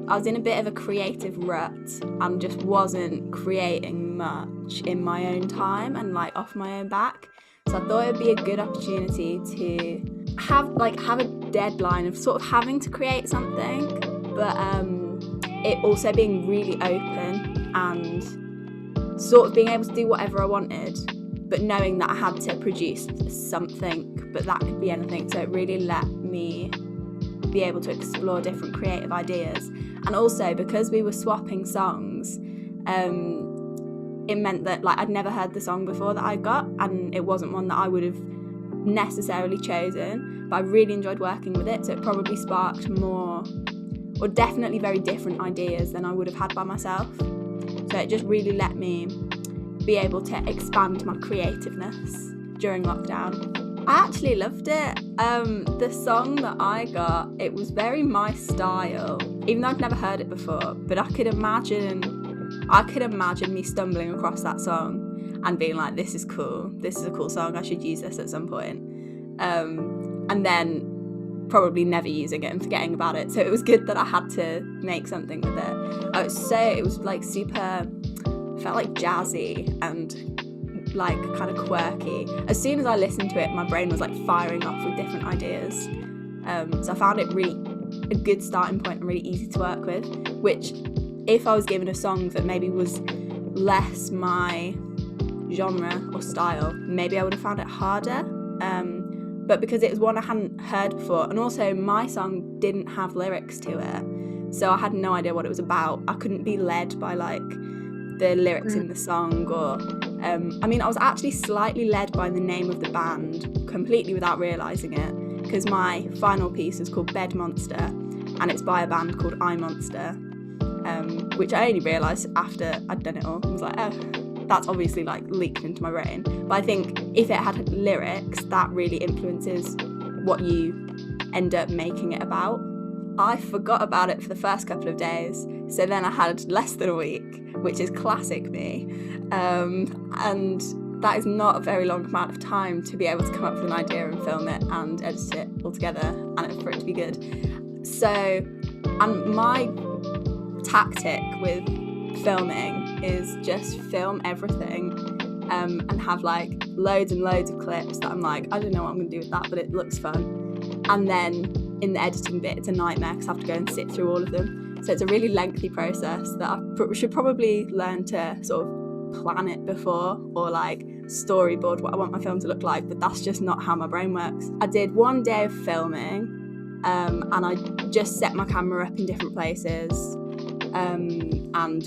I was in a bit of a creative rut and just wasn't creating much in my own time and like off my own back. So I thought it would be a good opportunity to have a deadline of sort of having to create something, but it also being really open and sort of being able to do whatever I wanted, but knowing that I had to produce something, but that could be anything. So it really let me be able to explore different creative ideas. And also because we were swapping songs, it meant that like I'd never heard the song before that I got, and it wasn't one that I would have necessarily chosen, but I really enjoyed working with it. So it probably sparked more, or definitely very different ideas than I would have had by myself. So it just really let me be able to expand my creativeness during lockdown. I actually loved it. The song that I got, it was very my style, even though I've never heard it before, but I could imagine me stumbling across that song and being like, this is a cool song, I should use this at some point. And then probably never using it and forgetting about it. So it was good that I had to make something with it. It was like super, felt like jazzy and like kind of quirky. As soon as I listened to it, my brain was like firing off with different ideas. So I found it really a good starting point and really easy to work with, which if I was given a song that maybe was less my genre or style, maybe I would have found it harder. But because it was one I hadn't heard before, and also my song didn't have lyrics to it, so I had no idea what it was about. I couldn't be led by like the lyrics in the song, or I was actually slightly led by the name of the band completely without realising it, because my final piece is called Bed Monster and it's by a band called I Monster, which I only realised after I'd done it all. I was like, oh, that's obviously like leaked into my brain. But I think if it had lyrics, that really influences what you end up making it about. I forgot about it for the first couple of days, so then I had less than a week, which is classic me, and that is not a very long amount of time to be able to come up with an idea and film it and edit it all together and for it to be good. So, and my tactic with filming is just film everything and have like loads and loads of clips that I'm like, I don't know what I'm going to do with that, but it looks fun. And then in the editing bit, it's a nightmare because I have to go and sit through all of them. So it's a really lengthy process that I should probably learn to sort of plan it before, or like storyboard what I want my film to look like, but that's just not how my brain works. I did one day of filming and I just set my camera up in different places and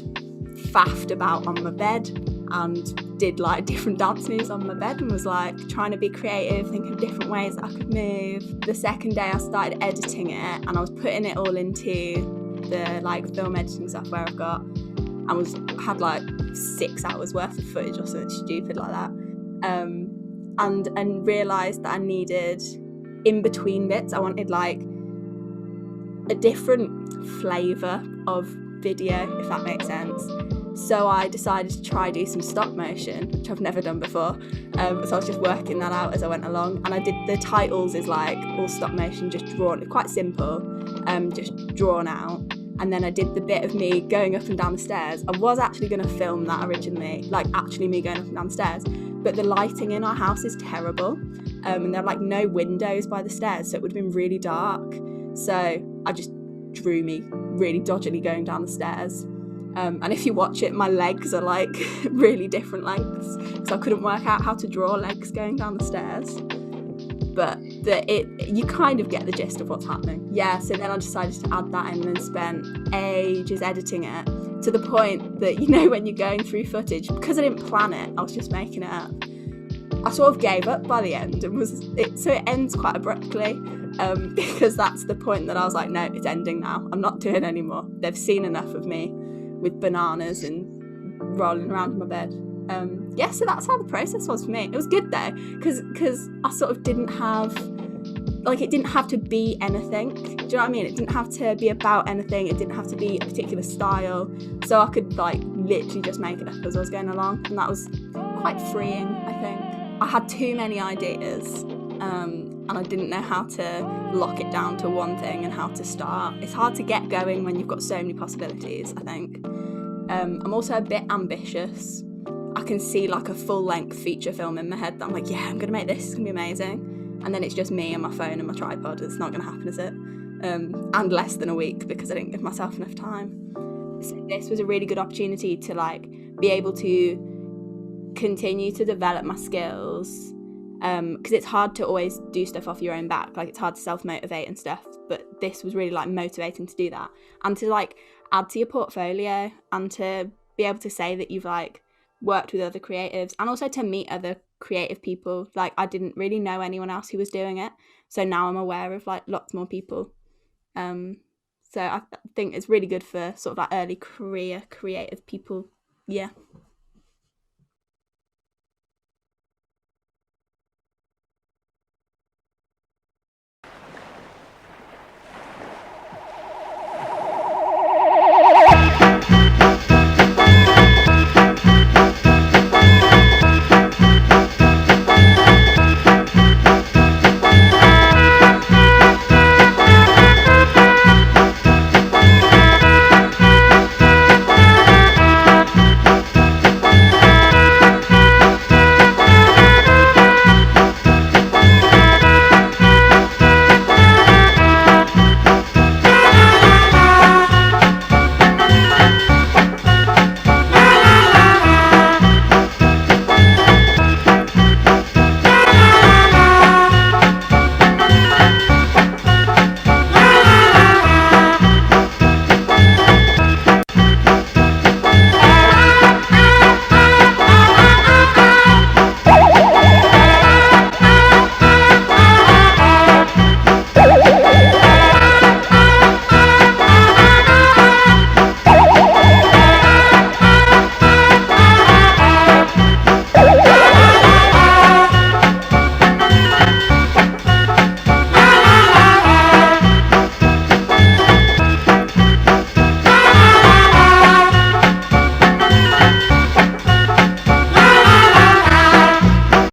faffed about on my bed and did like different dance moves on my bed and was like trying to be creative, thinking of different ways that I could move. The second day I started editing it and I was putting it all into the like film editing software I've got, and had like 6 hours worth of footage or something stupid like that, and realised that I needed, in between bits, I wanted like a different flavour of video, if that makes sense. So I decided to try do some stop motion, which I've never done before. So I was just working that out as I went along, and I did the titles is like all stop motion, just drawn, quite simple, just drawn out. And then I did the bit of me going up and down the stairs. I was actually going to film that originally, like actually me going up and down the stairs, but the lighting in our house is terrible, and there are like no windows by the stairs, so it would have been really dark. So I just drew me really dodgily going down the stairs. And if you watch it, my legs are like really different lengths, so I couldn't work out how to draw legs going down the stairs. But you kind of get the gist of what's happening. Yeah, so then I decided to add that in and spent ages editing it, to the point that, you know, when you're going through footage, because I didn't plan it, I was just making it up. I sort of gave up by the end, and so it ends quite abruptly, because that's the point that I was like, no, it's ending now. I'm not doing it anymore. They've seen enough of me with bananas and rolling around in my bed. So that's how the process was for me. It was good though, because I sort of didn't have, like, it didn't have to be anything. Do you know what I mean? It didn't have to be about anything. It didn't have to be a particular style. So I could like literally just make it up as I was going along, and that was quite freeing, I think. I had too many ideas, and I didn't know how to lock it down to one thing and how to start. It's hard to get going when you've got so many possibilities, I think. I'm also a bit ambitious. I can see like a full-length feature film in my head that I'm like, yeah, I'm gonna make this, it's gonna be amazing. And then it's just me and my phone and my tripod. It's not gonna happen, is it? And less than a week, because I didn't give myself enough time. So this was a really good opportunity to like be able to continue to develop my skills, because it's hard to always do stuff off your own back. Like, it's hard to self-motivate and stuff, but this was really like motivating to do that, and to like add to your portfolio, and to be able to say that you've like worked with other creatives, and also to meet other creative people. Like, I didn't really know anyone else who was doing it, so now I'm aware of like lots more people. So I think it's really good for sort of like early career creative people. Yeah.